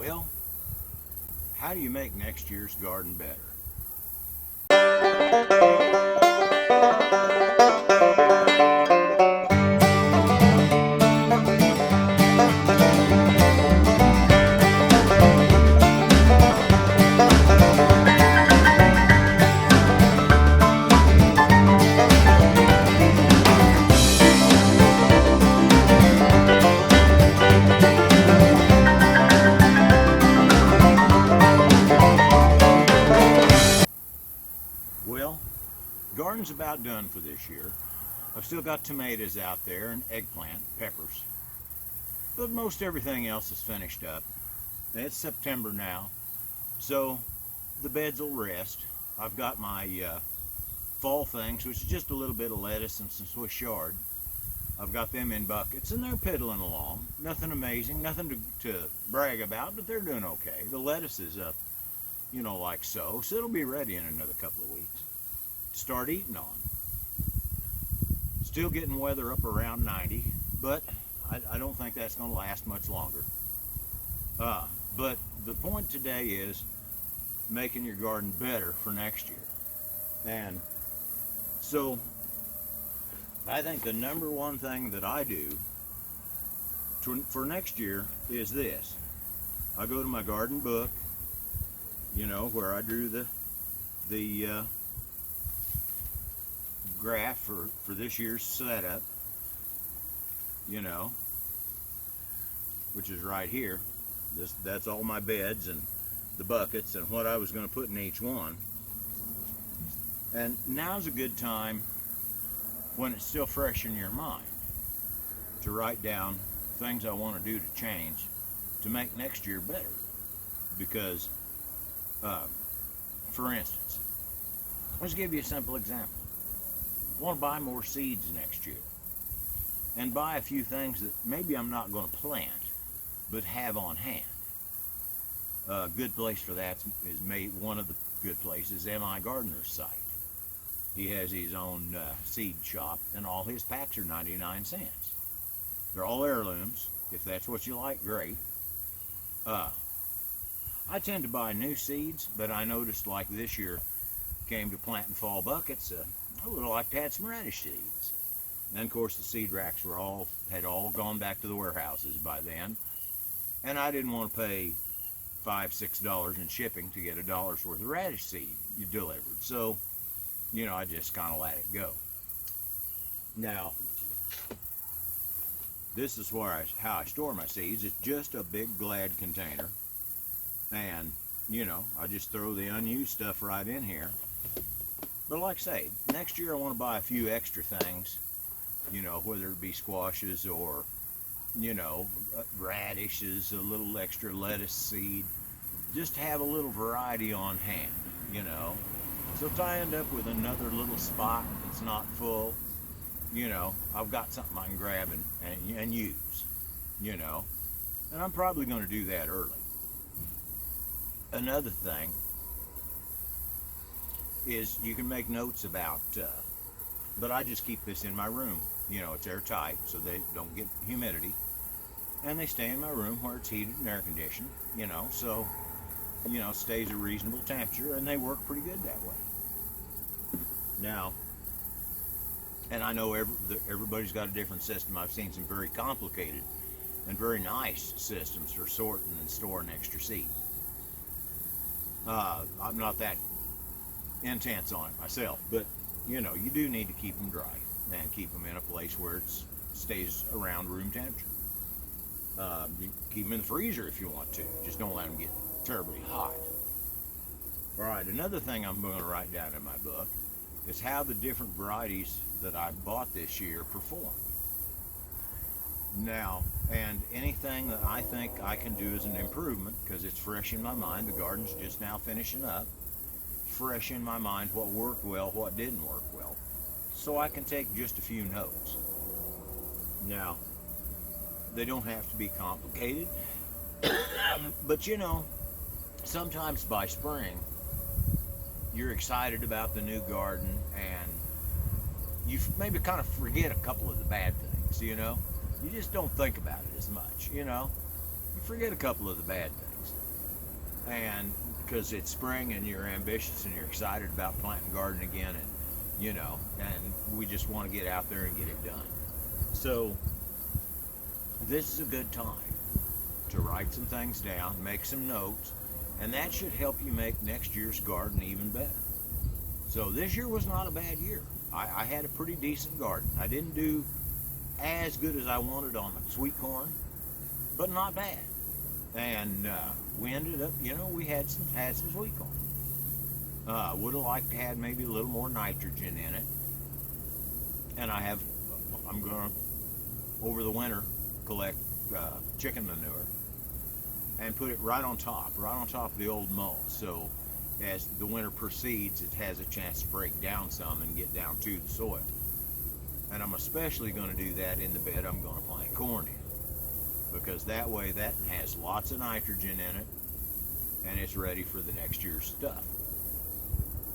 Well, how do you make next year's garden better? Well, garden's about done for this year. I've still got tomatoes out there and eggplant, peppers, but most everything else is finished up. And it's September now, so the beds will rest. I've got my fall things, which is just a little bit of lettuce and some Swiss chard. I've got them in buckets and they're piddling along. Nothing amazing, nothing to brag about, but they're doing okay. The lettuce is up, like so it'll be ready in another couple of weeks to start eating on. Still getting weather up around 90, but I don't think that's going to last much longer. But the point today is making your garden better for next year. And so I think the number one thing that I do for next year is this. I go to my garden book, where I drew the graph for this year's setup, which is right here. That's all my beds and the buckets and what I was going to put in each one. And now's a good time, when it's still fresh in your mind, to write down things I want to do to change to make next year better. Because for instance, let's give you a simple example. I want to buy more seeds next year and buy a few things that maybe I'm not going to plant but have on hand. A good place for that is one of the good places, M.I. Gardner's site. He has his own seed shop, and all his packs are 99 cents. They're all heirlooms. If that's what you like, great. I tend to buy new seeds, but I noticed, like this year, came to planting fall buckets, I would have liked to have some radish seeds. And of course the seed racks had all gone back to the warehouses by then, and I didn't want to pay $5-6 in shipping to get $1 worth of radish seed delivered. So, I just kind of let it go. Now, this is how I store my seeds. It's just a big Glad container, and I just throw the unused stuff right in here. But like I say, next year I want to buy a few extra things, whether it be squashes or, radishes, a little extra lettuce seed. Just have a little variety on hand, So if I end up with another little spot that's not full, I've got something I can grab and use, And I'm probably going to do that early. Another thing is you can make notes about, but I just keep this in my room. It's airtight so they don't get humidity, and they stay in my room where it's heated and air conditioned, so it stays a reasonable temperature, and they work pretty good that way. Now, and I know everybody's got a different system. I've seen some very complicated and very nice systems for sorting and storing extra seed. I'm not that intense on it myself, but you do need to keep them dry and keep them in a place where it stays around room temperature. You keep them in the freezer if you want to, just don't let them get terribly hot. All right, another thing I'm going to write down in my book is how the different varieties that I bought this year performed. Now, and anything that I think I can do as an improvement, because it's fresh in my mind, the garden's just now finishing up, fresh in my mind what worked well, what didn't work well, so I can take just a few notes. Now, they don't have to be complicated, but sometimes by spring, you're excited about the new garden, and you maybe kind of forget a couple of the bad things, You just don't think about it as much, You forget a couple of the bad things. and because it's spring and you're ambitious and you're excited about planting garden again, and we just want to get out there and get it done. So this is a good time to write some things down, make some notes, and that should help you make next year's garden even better. So this year was not a bad year. I had a pretty decent garden. I didn't do as good as I wanted on the sweet corn, but not bad. And we ended up, we had some sweet corn. Would have liked to have maybe a little more nitrogen in it. And I'm going to, over the winter, collect chicken manure and put it right on top of the old mold. So as the winter proceeds, it has a chance to break down some and get down to the soil. And I'm especially going to do that in the bed I'm going to plant corn in, because that way that has lots of nitrogen in it and it's ready for the next year's stuff.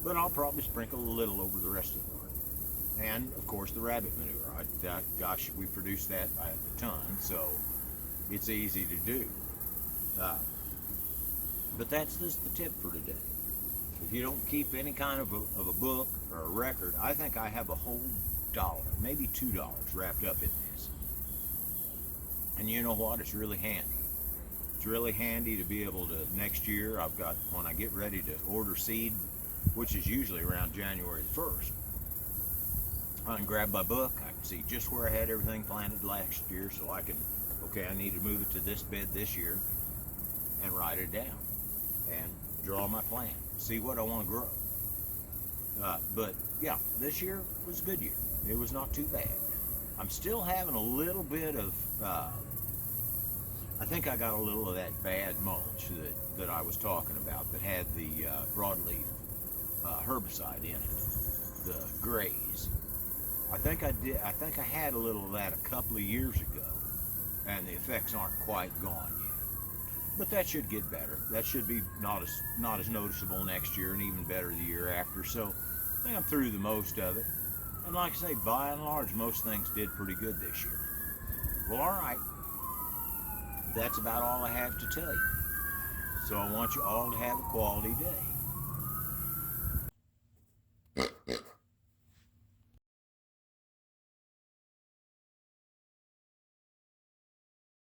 But I'll probably sprinkle a little over the rest of the garden. And of course the rabbit manure. Gosh, we produce that by a ton, so it's easy to do. But that's just the tip for today. If you don't keep any kind of a book or a record, I think I have a whole $1, maybe $2 wrapped up in this. And you know what? It's really handy. It's really handy to be able to, next year, when I get ready to order seed, which is usually around January 1st, I can grab my book, I can see just where I had everything planted last year, so I need to move it to this bed this year, and write it down, and draw my plan, see what I want to grow. But yeah, this year was a good year. It was not too bad. I'm still having a little bit of, I think I got a little of that bad mulch that I was talking about that had the broadleaf herbicide in it, the grays. I think I had a little of that a couple of years ago, and the effects aren't quite gone yet. But that should get better. That should be not as noticeable next year, and even better the year after. So I think I'm through the most of it. And like I say, by and large, most things did pretty good this year. Well, all right. That's about all I have to tell you. So I want you all to have a quality day.